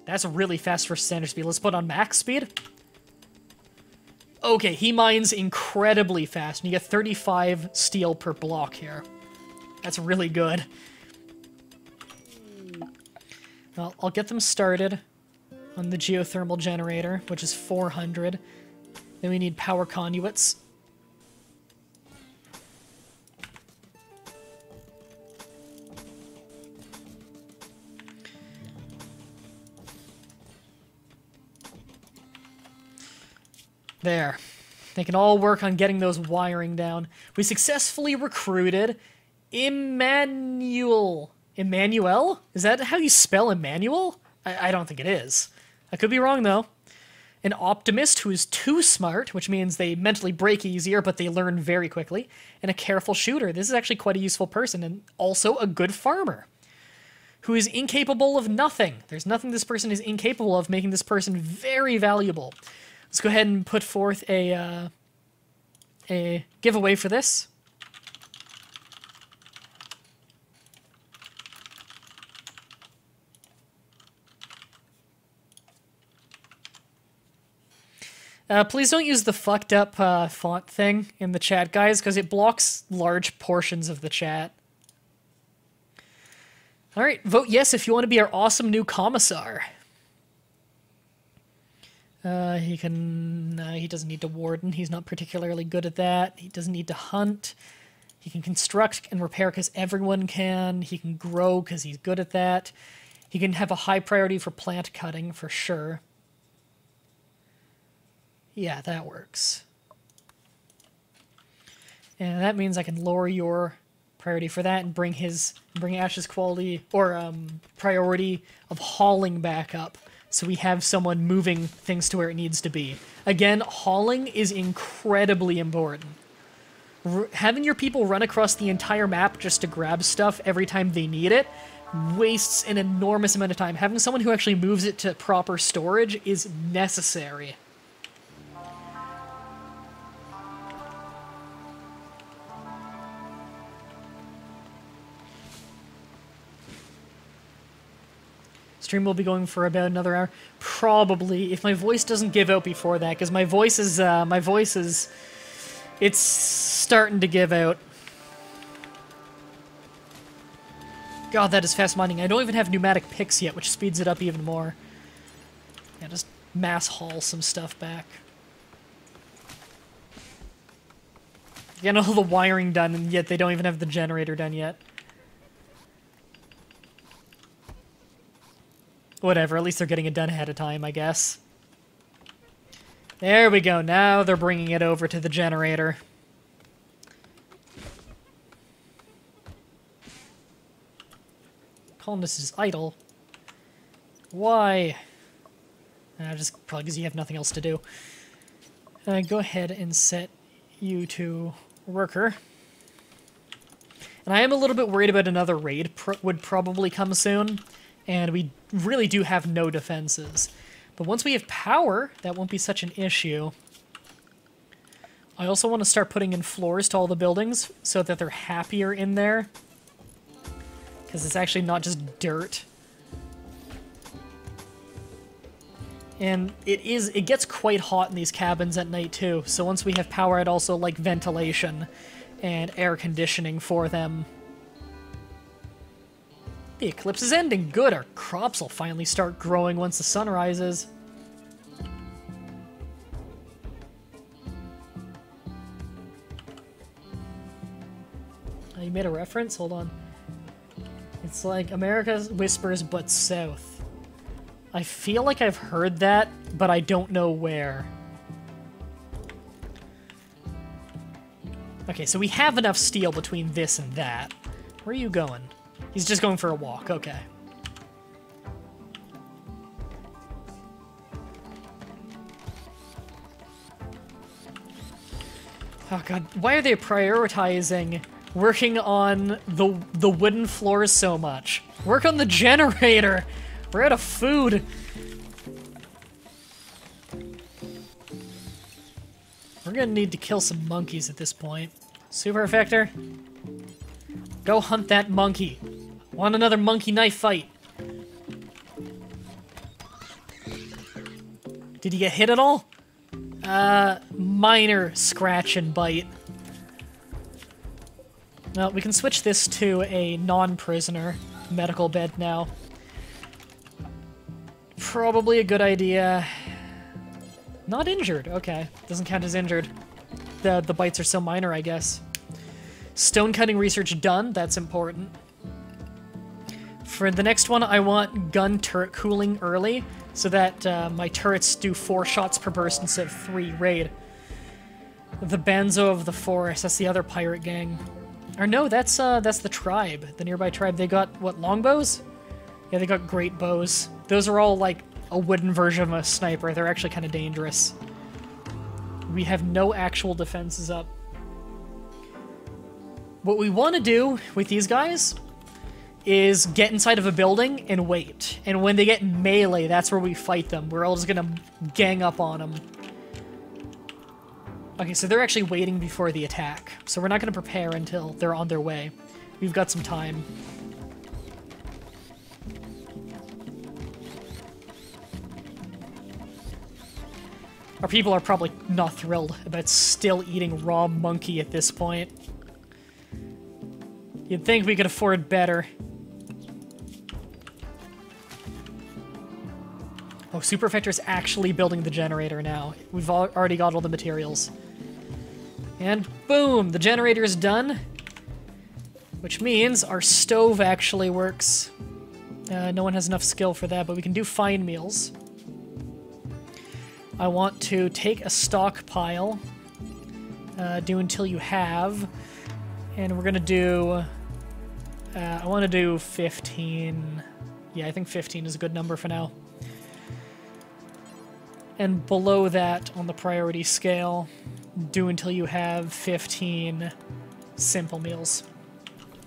That's really fast for standard speed. Let's put on max speed. Okay, he mines incredibly fast, and you get 35 steel per block here. That's really good. Well, I'll get them started on the geothermal generator, which is 400. Then we need power conduits. There. They can all work on getting those wiring down. We successfully recruited Emmanuel. Emmanuel? Is that how you spell Emmanuel? I don't think it is. I could be wrong, though. An optimist who is too smart, which means they mentally break easier, but they learn very quickly. And a careful shooter. This is actually quite a useful person, and also a good farmer. Who is incapable of nothing. There's nothing this person is incapable of, making this person very valuable. Let's go ahead and put forth a giveaway for this. Please don't use the fucked up font thing in the chat, guys, because it blocks large portions of the chat. Alright, vote yes if you want to be our awesome new commissar. He doesn't need to warden. He's not particularly good at that. He doesn't need to hunt. He can construct and repair because everyone can. He can grow because he's good at that. He can have a high priority for plant cutting for sure. Yeah, that works. And that means I can lower your priority for that and bring Ash's quality or priority of hauling back up. So we have someone moving things to where it needs to be. Again, hauling is incredibly important. Having your people run across the entire map just to grab stuff every time they need it wastes an enormous amount of time. Having someone who actually moves it to proper storage is necessary. Stream will be going for about another hour, probably, if my voice doesn't give out before that, because my voice is, it's starting to give out. God, that is fast mining. I don't even have pneumatic picks yet, which speeds it up even more. Yeah, just mass haul some stuff back. Getting all the wiring done, and yet they don't even have the generator done yet. Whatever, at least they're getting it done ahead of time, I guess. There we go, now they're bringing it over to the generator. Columnist is idle. Why? Just probably because you have nothing else to do. Go ahead and set you to worker. And I am a little bit worried about another raid would probably come soon. And we really do have no defenses. But once we have power, that won't be such an issue. I also want to start putting in floors to all the buildings so that they're happier in there. Because it's actually not just dirt. And it gets quite hot in these cabins at night too. So once we have power, I'd also like ventilation and air conditioning for them. The eclipse is ending. Good, our crops will finally start growing once the sun rises. You made a reference? Hold on. It's like America Whispers, but south. I feel like I've heard that, but I don't know where. Okay, so we have enough steel between this and that. Where are you going? He's just going for a walk, okay. Oh god, why are they prioritizing working on the wooden floors so much? Work on the generator! We're out of food! We're gonna need to kill some monkeys at this point. Super Effector, go hunt that monkey. Want another monkey knife fight? Did you get hit at all? Minor scratch and bite. Well, we can switch this to a non-prisoner medical bed now. Probably a good idea. Not injured. Okay. Doesn't count as injured. The bites are so minor, I guess. Stone cutting research done. That's important. For the next one, I want gun turret cooling early, so that my turrets do 4 shots per burst instead of 3 raid. The Banzo of the Forest, that's the other pirate gang. Or no, that's the tribe, the nearby tribe. They got, what, longbows? Yeah, they got great bows. Those are all, like, a wooden version of a sniper. They're actually kind of dangerous. We have no actual defenses up. What we want to do with these guys is get inside of a building and wait. And when they get melee, that's where we fight them. We're all just gonna gang up on them. Okay, so they're actually waiting before the attack. So we're not gonna prepare until they're on their way. We've got some time. Our people are probably not thrilled about still eating raw monkey at this point. You'd think we could afford better. Oh, Super Effector's actually building the generator now. We've already got all the materials. And boom! The generator is done. Which means our stove actually works. No one has enough skill for that, but we can do fine meals. I want to take a stockpile. Do until you have. And we're gonna do... I want to do 15. Yeah, I think 15 is a good number for now. And below that, on the priority scale, do until you have 15 simple meals.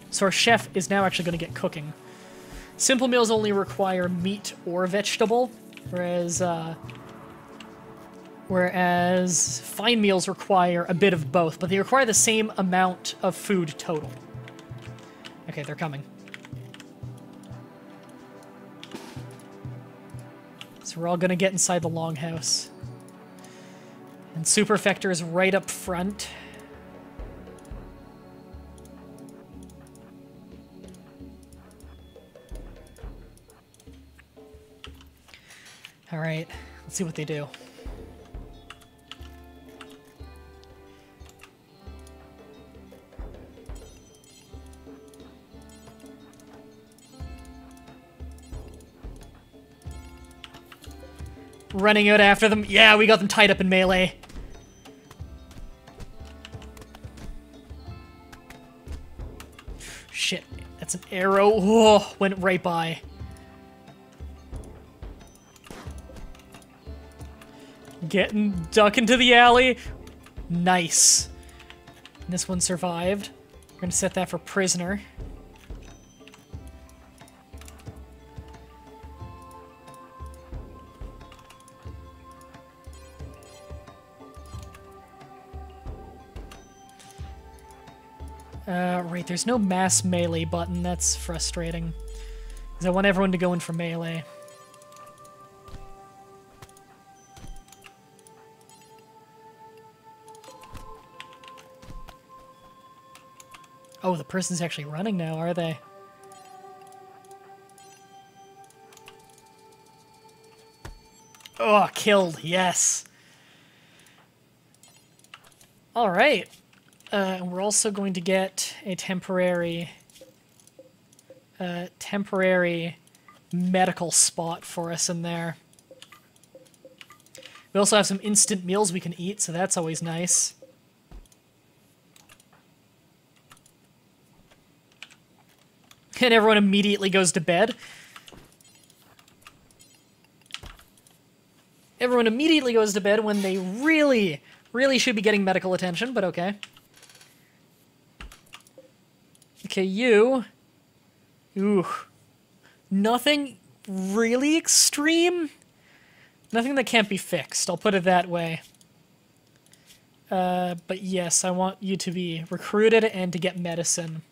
So our chef is now actually going to get cooking. Simple meals only require meat or vegetable, whereas fine meals require a bit of both, but they require the same amount of food total. Okay, they're coming. So we're all gonna get inside the longhouse. And Super Effector is right up front. Alright, let's see what they do. Running out after them. Yeah, we got them tied up in melee. Shit, that's an arrow. Oh, went right by. Duck into the alley. Nice. And this one survived. We're gonna set that for prisoner. Right, there's no mass melee button. That's frustrating. Because I want everyone to go in for melee. Oh, the person's actually running now, are they? Oh, killed. Yes. All right. And we're also going to get a temporary medical spot for us in there. We also have some instant meals we can eat, so that's always nice. And everyone immediately goes to bed. Everyone immediately goes to bed when they really, really should be getting medical attention, but okay. Okay, you... Ooh. Nothing really extreme? Nothing that can't be fixed, I'll put it that way. But yes, I want you to be recruited and to get medicine.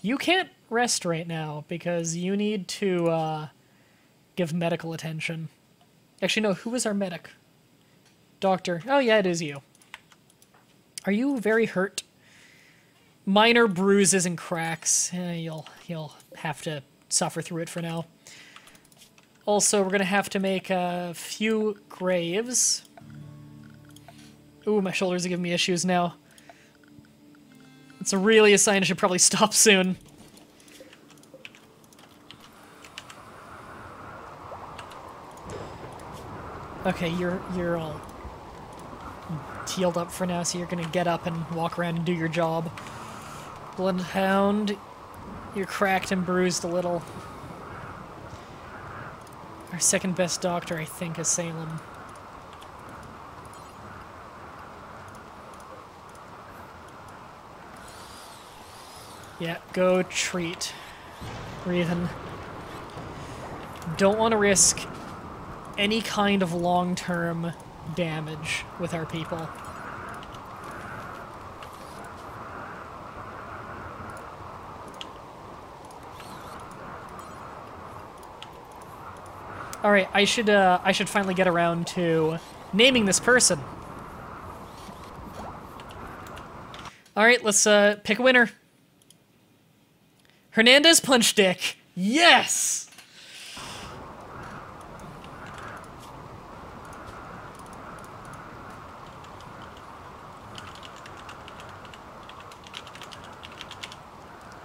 You can't rest right now, because you need to, give medical attention. Actually, no, who was our medic? Doctor. Oh, yeah, it is you. Are you very hurt? Minor bruises and cracks. You'll have to suffer through it for now. Also, we're going to have to make a few graves. Ooh, my shoulders are giving me issues now. It's really a sign I should probably stop soon. Okay, you're all healed up for now, so you're gonna get up and walk around and do your job. Bloodhound, you're cracked and bruised a little. Our second best doctor, I think, is Salem. Yeah, go treat. Breathing. Don't want to risk any kind of long-term damage with our people. All right, I should finally get around to naming this person. All right, let's pick a winner. Hernandez Punch Dick. Yes.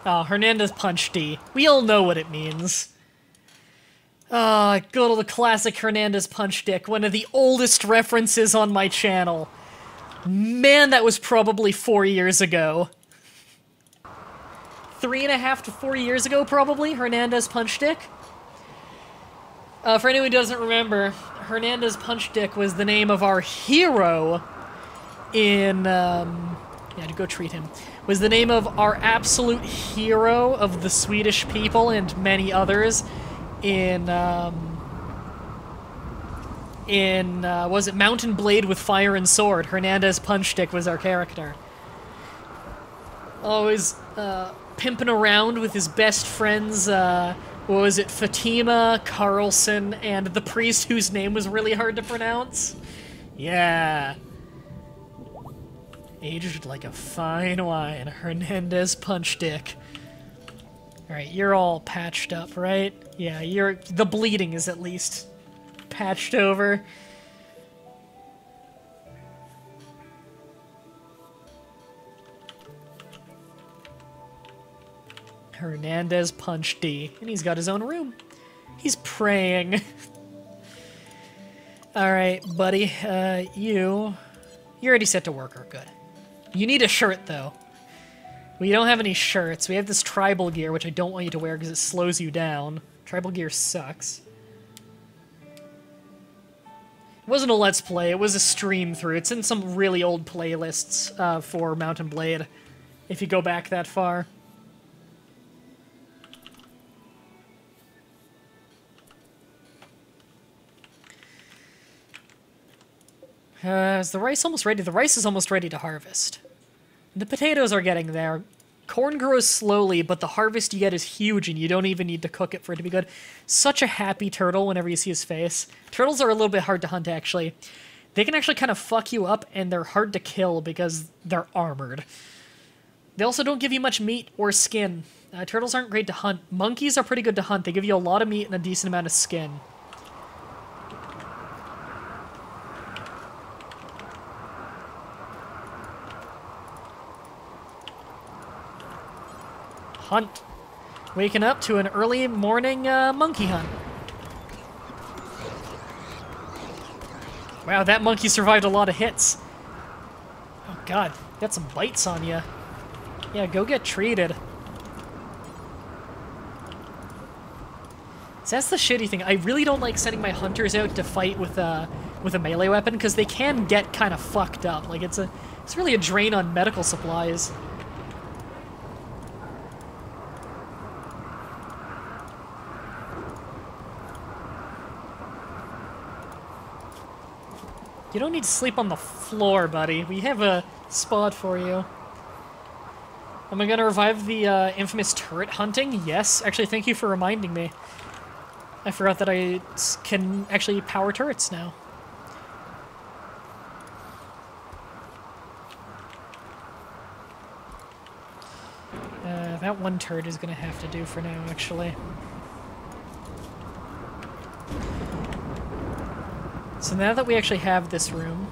Oh, Hernandez Punch D. We all know what it means. Ah, good old classic Hernandez Punch Dick, one of the oldest references on my channel. Man, that was probably 4 years ago. 3.5 to 4 years ago, probably, Hernandez Punch Dick. For anyone who doesn't remember, Hernandez Punch Dick was the name of our hero in, yeah, to go treat him. Was the name of our absolute hero of the Swedish people and many others in was it Mountain Blade with Fire and Sword? Hernandez Punch Dick was our character. Always, pimping around with his best friends, what was it, Fatima, Carlson, and the priest whose name was really hard to pronounce? Yeah. Aged like a fine wine, Hernandez Punch Dick. Alright, you're all patched up, right? Yeah, the bleeding is at least patched over. Hernandez Punch D. And he's got his own room. He's praying. Alright, buddy. You're already set to work, or good. You need a shirt, though. We don't have any shirts. We have this tribal gear, which I don't want you to wear because it slows you down. Tribal gear sucks. It wasn't a Let's Play, it was a stream through. It's in some really old playlists for Mountain Blade, if you go back that far. Is the rice almost ready? The rice is almost ready to harvest. The potatoes are getting there. Corn grows slowly, but the harvest you get is huge, and you don't even need to cook it for it to be good. Such a happy turtle whenever you see his face. Turtles are a little bit hard to hunt, actually. They can actually kind of fuck you up, and they're hard to kill because they're armored. They also don't give you much meat or skin. Turtles aren't great to hunt. Monkeys are pretty good to hunt. They give you a lot of meat and a decent amount of skin. Hunt. Waking up to an early morning monkey hunt. Wow, that monkey survived a lot of hits. Oh god, got some bites on you. Yeah, go get treated. So that's the shitty thing. I really don't like sending my hunters out to fight with a melee weapon because they can get kind of fucked up. Like it's really a drain on medical supplies. You don't need to sleep on the floor, buddy. We have a spot for you. Am I gonna revive the infamous turret hunting? Yes. Actually, thank you for reminding me. I forgot that I can actually power turrets now. That one turret is going to have to do for now, actually. So now that we actually have this room,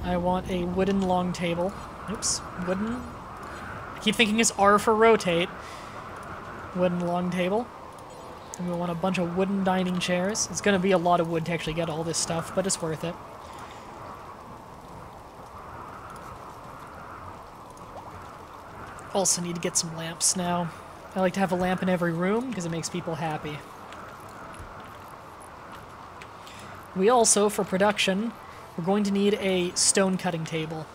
I want a wooden long table. Oops, wooden. I keep thinking it's R for rotate. Wooden long table. And we want a bunch of wooden dining chairs. It's going to be a lot of wood to actually get all this stuff, but it's worth it. Also need to get some lamps now. I like to have a lamp in every room because it makes people happy. We also, for production, we're going to need a stone cutting table.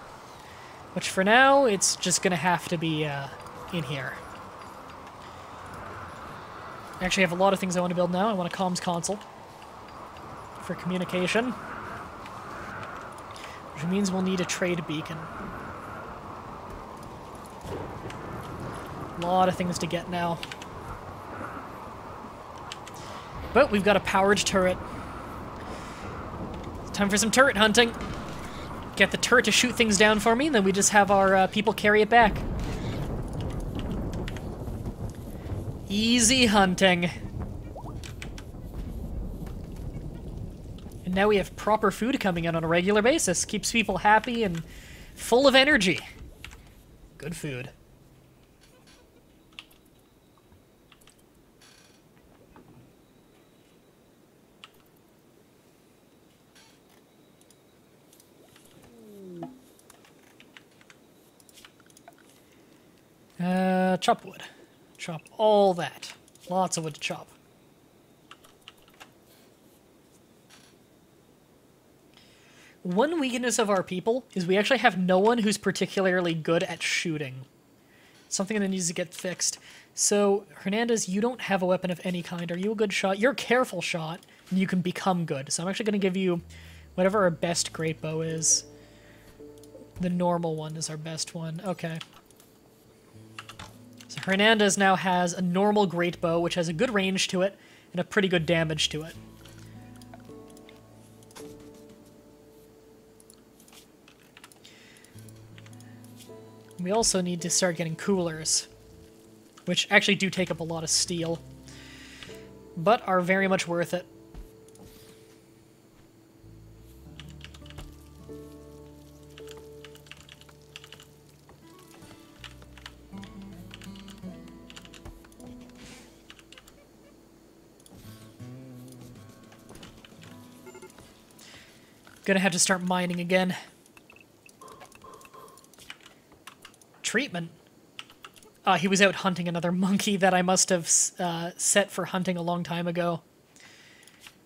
Which for now, it's just going to have to be in here. I actually have a lot of things I want to build now. I want a comms console for communication. Which means we'll need a trade beacon. A lot of things to get now. But we've got a powered turret. Time for some turret hunting. Get the turret to shoot things down for me, and then we just have our people carry it back. Easy hunting. And now we have proper food coming in on a regular basis. Keeps people happy and full of energy. Good food. Chop wood. Chop all that. Lots of wood to chop. One weakness of our people is we actually have no one who's particularly good at shooting. Something that needs to get fixed. So, Hernandez, you don't have a weapon of any kind. Are you a good shot? You're a careful shot, and you can become good. So I'm actually going to give you whatever our best great bow is. The normal one is our best one. Okay. So Hernandez now has a normal great bow, which has a good range to it, and a pretty good damage to it. We also need to start getting coolers, which actually do take up a lot of steel, but are very much worth it. Gonna have to start mining again. Treatment. He was out hunting another monkey that I must have set for hunting a long time ago.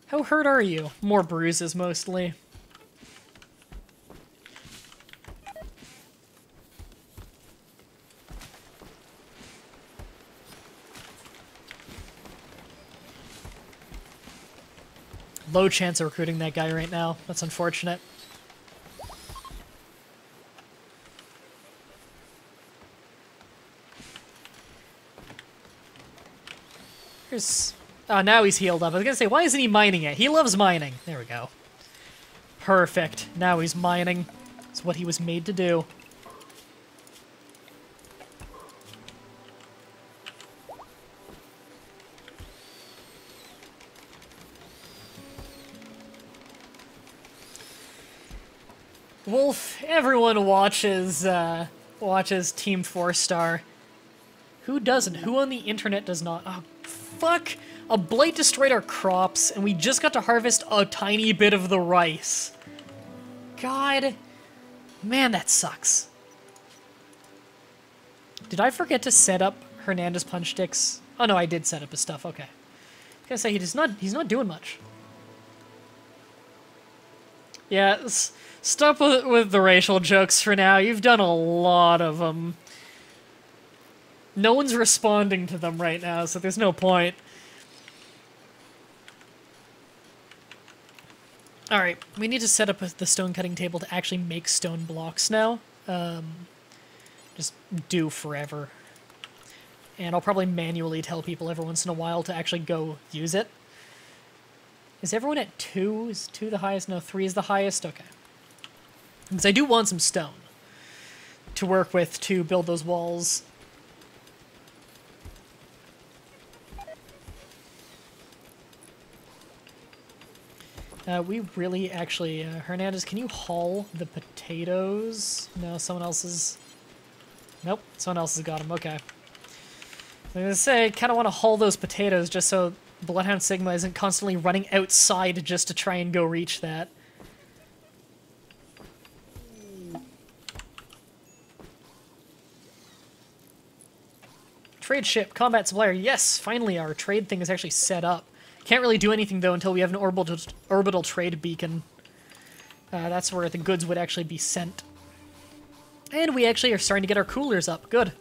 How hurt are you? More bruises, mostly. Low chance of recruiting that guy right now. That's unfortunate. Here's... Oh, now he's healed up. I was gonna say, why isn't he mining it? He loves mining. There we go. Perfect. Now he's mining. It's what he was made to do. Wolf, everyone watches Team 4-Star. Who doesn't? Who on the internet does not? Oh, fuck! A blight destroyed our crops, and we just got to harvest a tiny bit of the rice. God. Man, that sucks. Did I forget to set up Hernandez punch sticks? Oh no, I did set up his stuff, okay. I was gonna say, he's not doing much. Yeah, stop with the racial jokes for now. You've done a lot of them. No one's responding to them right now, so there's no point. Alright, we need to set up the stone cutting table to actually make stone blocks now. Just do forever. And I'll probably manually tell people every once in a while to actually go use it. Is everyone at 2? Is 2 the highest? No, 3 is the highest? Okay. Because I do want some stone to work with to build those walls. We really actually... Hernandez, can you haul the potatoes? No, someone else's... Nope, someone else has got them. Okay. I was going to say, I kind of want to haul those potatoes just so Bloodhound Sigma isn't constantly running outside just to try and go reach that. Trade ship, combat supplier. Yes, finally our trade thing is actually set up. Can't really do anything, though, until we have an orbital trade beacon. That's where the goods would actually be sent. And we actually are starting to get our coolers up. Good.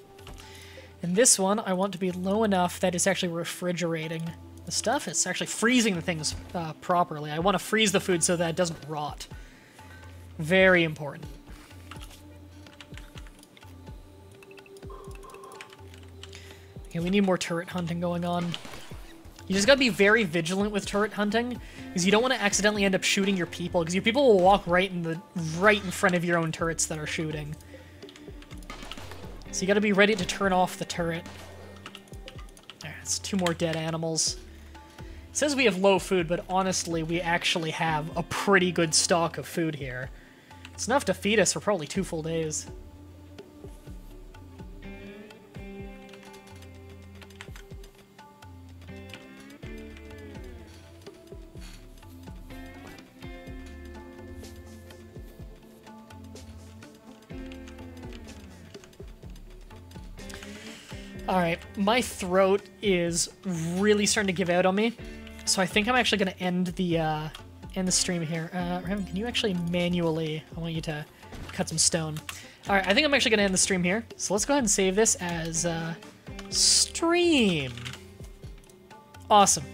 And this one, I want to be low enough that it's actually refrigerating the stuff. It's actually freezing the things properly. I want to freeze the food so that it doesn't rot. Very important. Okay, we need more turret hunting going on. You just gotta be very vigilant with turret hunting, because you don't want to accidentally end up shooting your people, because your people will walk right in front of your own turrets that are shooting. So you gotta be ready to turn off the turret. There, it's 2 more dead animals. It says we have low food, but honestly, we actually have a pretty good stock of food here. It's enough to feed us for probably 2 full days. Alright, my throat is really starting to give out on me, so I think I'm actually going to end the stream here. Raven, can you actually manually... I want you to cut some stone. Alright, I think I'm actually going to end the stream here, so let's go ahead and save this as stream. Awesome.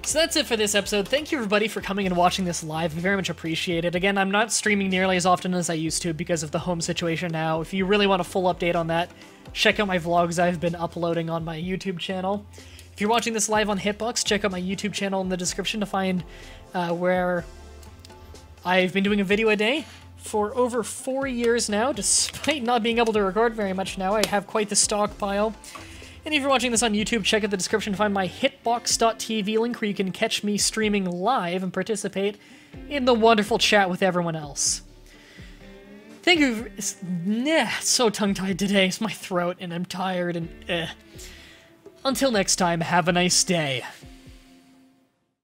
So that's it for this episode. Thank you, everybody, for coming and watching this live. I very much appreciate it. Again, I'm not streaming nearly as often as I used to because of the home situation now. If you really want a full update on that, check out my vlogs I've been uploading on my YouTube channel. If you're watching this live on Hitbox, check out my YouTube channel in the description to find where I've been doing a video a day for over 4 years now, despite not being able to record very much now. I have quite the stockpile. And if you're watching this on YouTube, check out the description to find my hitbox.tv link where you can catch me streaming live and participate in the wonderful chat with everyone else. Thank you. It's so tongue-tied today. It's my throat, and I'm tired, and Until next time, have a nice day.